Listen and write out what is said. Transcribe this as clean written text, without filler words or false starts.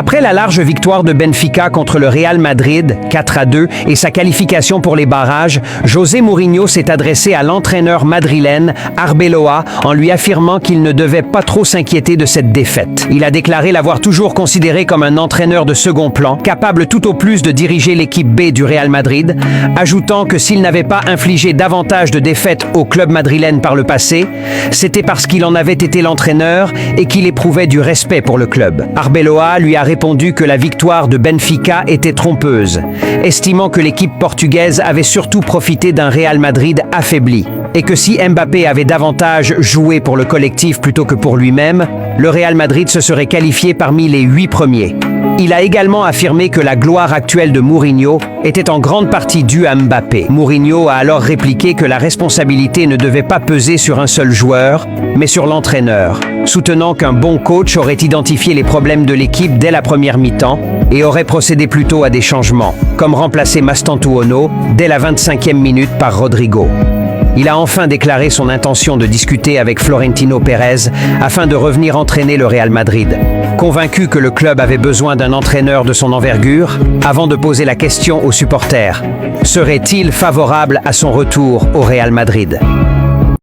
Après la large victoire de Benfica contre le Real Madrid, 4-2, et sa qualification pour les barrages, José Mourinho s'est adressé à l'entraîneur madrilène Arbeloa en lui affirmant qu'il ne devait pas trop s'inquiéter de cette défaite. Il a déclaré l'avoir toujours considéré comme un entraîneur de second plan, capable tout au plus de diriger l'équipe B du Real Madrid, ajoutant que s'il n'avait pas infligé davantage de défaites au club madrilène par le passé, c'était parce qu'il en avait été l'entraîneur et qu'il éprouvait du respect pour le club. Arbeloa lui a répondu que la victoire de Benfica était trompeuse, estimant que l'équipe portugaise avait surtout profité d'un Real Madrid affaibli, et que si Mbappé avait davantage joué pour le collectif plutôt que pour lui-même, le Real Madrid se serait qualifié parmi les 8 premiers. Il a également affirmé que la gloire actuelle de Mourinho était en grande partie due à Mbappé. Mourinho a alors répliqué que la responsabilité ne devait pas peser sur un seul joueur, mais sur l'entraîneur, soutenant qu'un bon coach aurait identifié les problèmes de l'équipe dès la première mi-temps et aurait procédé plus tôt à des changements, comme remplacer Mastantuono dès la 25e minute par Rodrigo. Il a enfin déclaré son intention de discuter avec Florentino Pérez afin de revenir entraîner le Real Madrid, convaincu que le club avait besoin d'un entraîneur de son envergure, avant de poser la question aux supporters. Serait-il favorable à son retour au Real Madrid ?